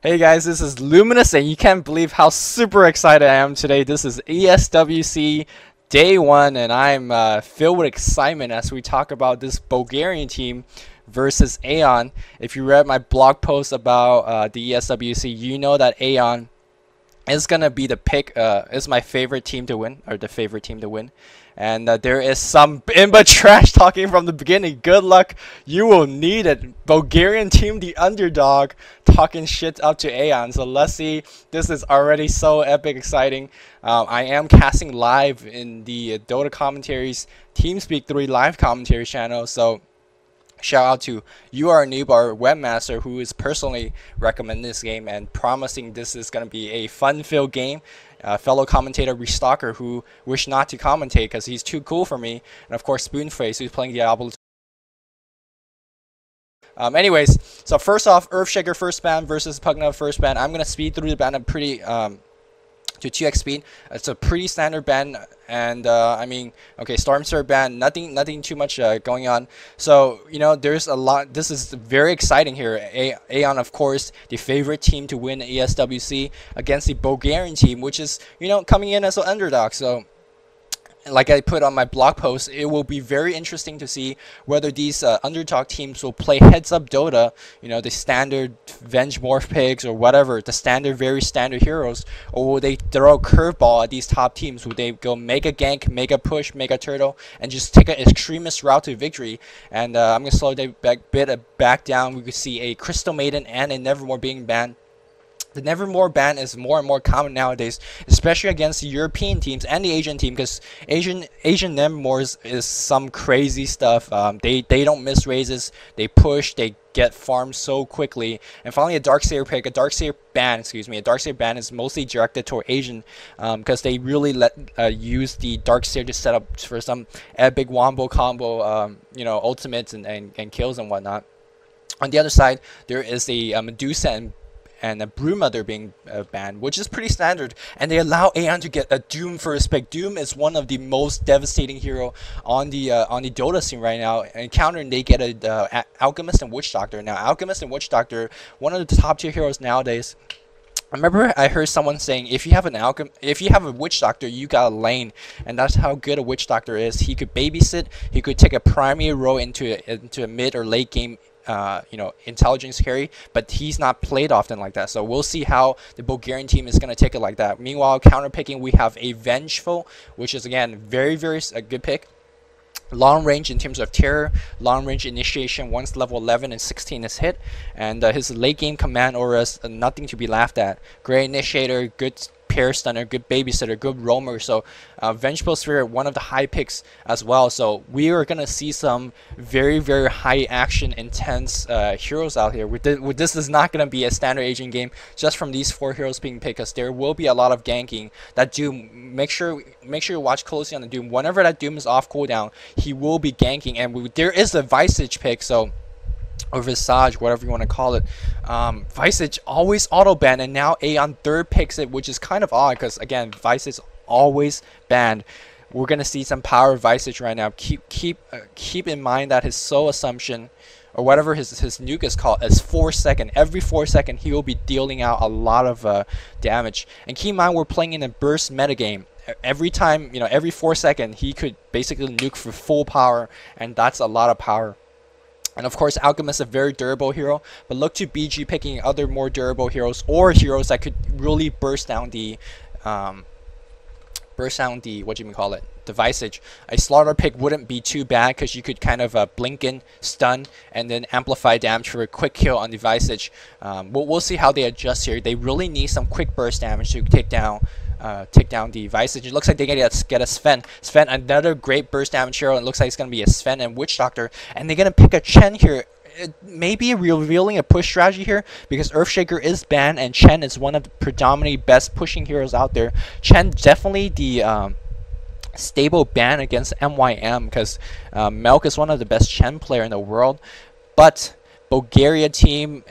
Hey guys, this is Luminous, and you can't believe how super excited I am today. This is ESWC Day 1, and I'm filled with excitement as we talk about this Bulgarian team versus Aeon. If you read my blog post about the ESWC, you know that Aeon is going to be the pick, is my favorite team to win, or the favorite team to win. And there is some Imba trash talking from the beginning. Good luck. You will need it. Bulgarian team, the underdog, talking shit up to Aeon. So let's see. This is already so epic exciting. I am casting live in the Dota Commentaries TeamSpeak 3 live commentary channel. So shout out to You Are a Noob, our webmaster, who is personally recommending this game and promising this is going to be a fun-filled game. Fellow commentator Restocker, who wished not to commentate because he's too cool for me, and of course Spoonface, who's playing Diablo. Anyways, so first off, Earthshaker first ban versus Pugna first ban. I'm gonna speed through the ban a pretty to 2x speed. It's a pretty standard ban, and I mean, okay, Stormstar ban, nothing too much going on. So you know, there's a lot. This is very exciting here. Aeon, of course, the favorite team to win ESWC against the Bulgarian team, which is, you know, coming in as an underdog. So, like I put on my blog post, it will be very interesting to see whether these underdog teams will play heads-up Dota, you know, the standard Venge Morph Pigs or whatever, the standard, very standard heroes, or will they throw a curveball at these top teams? Will they go mega gank, mega push, mega turtle, and just take an extremist route to victory? And I'm going to slow the back down. We could see a Crystal Maiden and a Nevermore being banned. The Nevermore ban is more and more common nowadays, especially against the European teams and the Asian team, because Asian Nevermores is some crazy stuff. They don't miss raises, they push, they get farmed so quickly. And finally, a Darkseer pick, a Darkseer ban is mostly directed toward Asian, because they really use the Darkseer to set up for some epic wombo combo, you know, ultimates and kills and whatnot. On the other side, there is a Medusa and a Brewmother being banned, which is pretty standard, and they allow Aeon to get a Doom first pick. Doom is one of the most devastating hero on the Dota scene right now. And countering, they get a Alchemist and Witch Doctor. Now, Alchemist and Witch Doctor, one of the top tier heroes nowadays. I remember I heard someone saying, if you have a Witch Doctor, you got a lane, and that's how good a Witch Doctor is. He could babysit, he could take a primary role into a mid or late game, you know, intelligence carry, but he's not played often like that. So we'll see how the Bulgarian team is going to take it like that. Meanwhile, counter picking, we have a Vengeful, which is again very a good pick. Long range in terms of terror, long range initiation once level 11 and 16 is hit, and his late game command aura is nothing to be laughed at. Great initiator, good pair stunner, good babysitter, good roamer. So Vengeful Sphere, one of the high picks as well. So we are gonna see some very high action intense heroes out here. This is not gonna be a standard Asian game just from these 4 heroes being picked, because there will be a lot of ganking. That Doom, make sure you watch closely on the Doom. Whenever that Doom is off cooldown, he will be ganking, and there is a Visage pick, so, or Visage, whatever you want to call it. Visage always auto ban, and now Aeon third picks it, which is kind of odd because again, Visage always banned. We're gonna see some power of Visage right now. Keep in mind that his soul assumption, or whatever his nuke is called, is 4 seconds. Every 4 seconds, he will be dealing out a lot of damage. And keep in mind, we're playing in a burst metagame. Every time, you know, every 4 seconds, he could basically nuke for full power, and that's a lot of power. And of course, Alchemist is a very durable hero, but look to BG picking other more durable heroes, or heroes that could really burst down the what you can call it, the Visage. A Slaughter pick wouldn't be too bad because you could kind of blink in, stun, and then amplify damage for a quick kill on the Visage. We'll see how they adjust here. They really need some quick burst damage to take down the Visage. It looks like they get a Sven. Sven, another great burst damage hero. It looks like it's going to be a Sven and Witch Doctor. And they're going to pick a Chen here. It may be revealing a push strategy here, because Earthshaker is banned, and Chen is one of the predominantly best pushing heroes out there. Chen definitely the stable ban against MYM, because Melk is one of the best Chen player in the world. But Bulgaria team,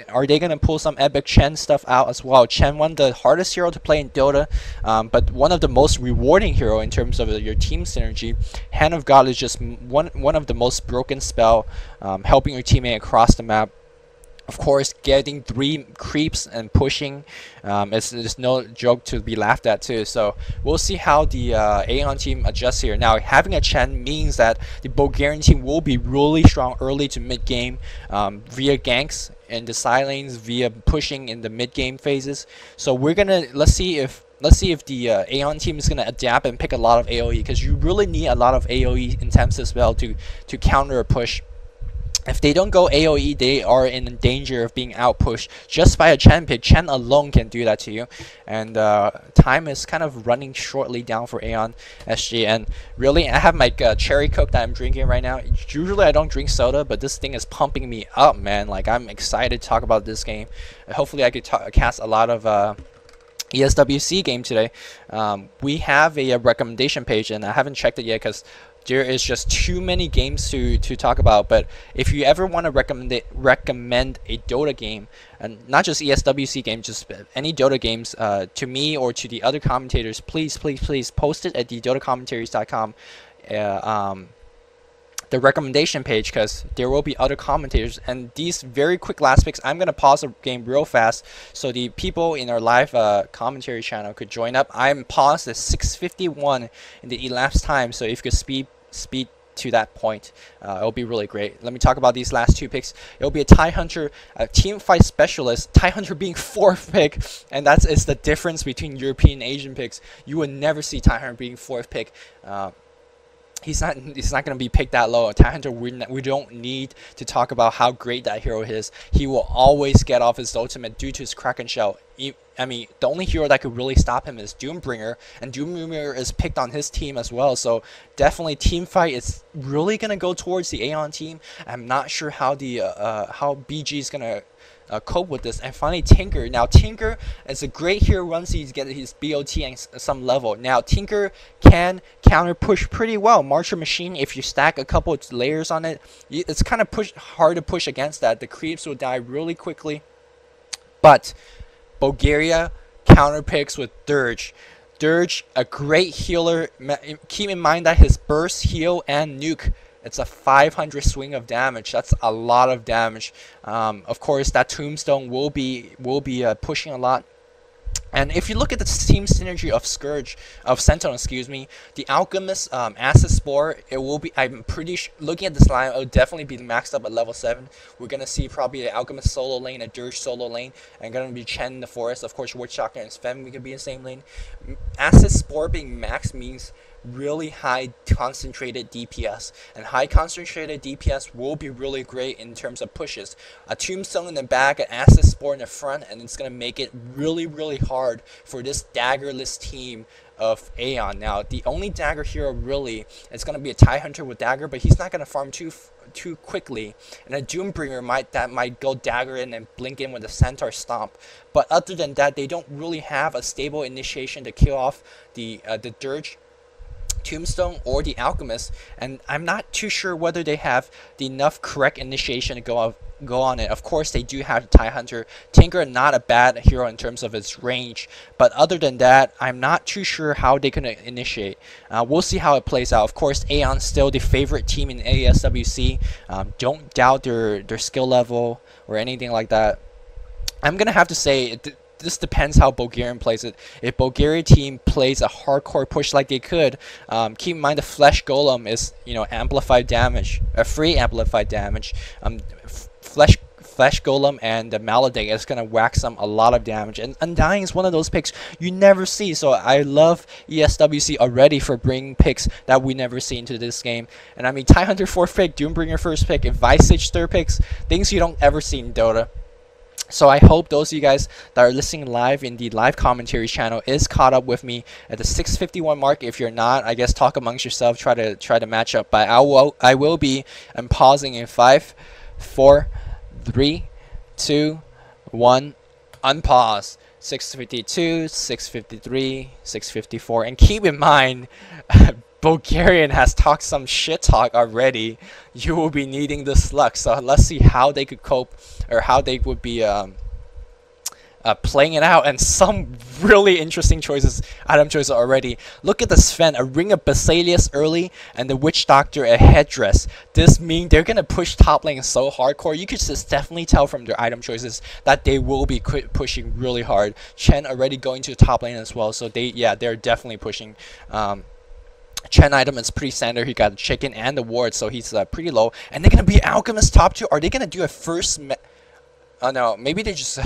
are they going to pull some epic Chen stuff out as well? Chen, one of the hardest hero to play in Dota, but one of the most rewarding hero in terms of your team synergy. Hand of God is just one of the most broken spell, helping your teammate across the map. Of course, getting 3 creeps and pushing is no joke to be laughed at too. So we'll see how the Aeon team adjusts here. Now, having a Chen means that the Bulgarian team will be really strong early to mid game via ganks in the side lanes, via pushing in the mid game phases. So we're gonna let's see if the Aeon team is gonna adapt and pick a lot of AOE, because you really need a lot of AOE intensive spell to counter a push. If they don't go AoE, they are in danger of being outpushed just by a Chen pick. Chen alone can do that to you. And time is kind of running shortly down for Aeon.sg. And really, I have my cherry coke that I'm drinking right now. Usually I don't drink soda, but this thing is pumping me up, man. Like, I'm excited to talk about this game. Hopefully I could cast a lot of ESWC game today. We have a recommendation page, and I haven't checked it yet because there is just too many games to talk about. But if you ever want to recommend a Dota game, and not just ESWC games, just any Dota games to me or to the other commentators, please post it at the DotaCommentaries.com the recommendation page, because there will be other commentators. And these very quick last picks, I'm going to pause the game real fast so the people in our live commentary channel could join up. I'm paused at 6:51 in the elapsed time, so if you could speed to that point, it'll be really great. Let me talk about these last 2 picks. It'll be a TIE Hunter, a team fight specialist, TIE Hunter being 4th pick, and that is the difference between European and Asian picks. You would never see TIE Hunter being 4th pick. He's not going to be picked that low. TIE Hunter, we don't need to talk about how great that hero is. He will always get off his ultimate due to his Kraken Shell. I mean, the only hero that could really stop him is Doombringer, and Doombringer is picked on his team as well. So definitely team fight is really going to go towards the Aeon team. I'm not sure how the how BG is going to cope with this. And finally, Tinker. Now, Tinker is a great hero once he's get his BOT at some level. Now, Tinker can counter push pretty well. Marcher Machine, if you stack a couple of layers on it, it's kind of hard to push against that. The creeps will die really quickly. But Bulgaria counter picks with Dirge. Dirge, a great healer. Keep in mind that his burst, heal, and nuke, it's a 500 swing of damage. That's a lot of damage. Of course, that Tombstone will be pushing a lot. And if you look at the team synergy of Scourge, of Sentinel, excuse me, the Alchemist Acid Spore, it will be, I'm pretty sure, looking at this line, it will definitely be maxed up at level 7. We're going to see probably an Alchemist solo lane, a Dirge solo lane, and going to be Chen in the forest. Of course, Woodshotgun and Sven, we could be in the same lane. Acid Spore being maxed means really high concentrated DPS, and high concentrated DPS will be really great in terms of pushes. A Tombstone in the back, an Acid Spore in the front, and it's going to make it really hard for this daggerless team of Aeon. Now, the only dagger hero really is going to be a TIE Hunter with dagger, but he's not going to farm too quickly, and a Doombringer might go dagger in and blink in with a Centaur Stomp. But other than that, they don't really have a stable initiation to kill off the Dirge, Tombstone, or the Alchemist, and I'm not too sure whether they have the enough correct initiation to go on it. Of course, they do have the TIE Hunter. Tinker, not a bad hero in terms of its range, but other than that, I'm not too sure how they can initiate. We'll see how it plays out. Of course, Aeon's still the favorite team in AESWC. Don't doubt their skill level or anything like that. I'm gonna have to say this depends how Bulgarian plays it. If Bulgarian team plays a hardcore push like they could, keep in mind the Flesh Golem is, amplified damage, a free amplified damage. Flesh Golem and the Maledict is going to whack a lot of damage. And Undying is one of those picks you never see. So I love ESWC already for bringing picks that we never see into this game. And I mean, TIE Hunter 4th pick, Doombringer 1st pick, and Visage 3rd picks, things you don't ever see in Dota. So I hope those of you guys that are listening live in the live commentary channel is caught up with me at the 6:51 mark. If you're not, I guess talk amongst yourself, try to match up. But I will be pausing in 5, 4, 3, 2, 1, unpause. 6:52, 6:53, 6:54, and keep in mind, Bulgarian has talked some shit talk already. You will be needing this luck, so let's see how they could cope, or how they would be playing it out, and some really interesting choices, item choices already. Look at the Sven, a Ring of Basilius early, and the Witch Doctor, a Headdress. This means they're gonna push top lane so hardcore. You could just definitely tell from their item choices that they will be pushing really hard. Chen already going to the top lane as well, so they're definitely pushing. Chen item is pretty standard. He got the chicken and the ward, so he's pretty low. And they're gonna be Alchemist top 2. Are they gonna do a first? Oh no, maybe they just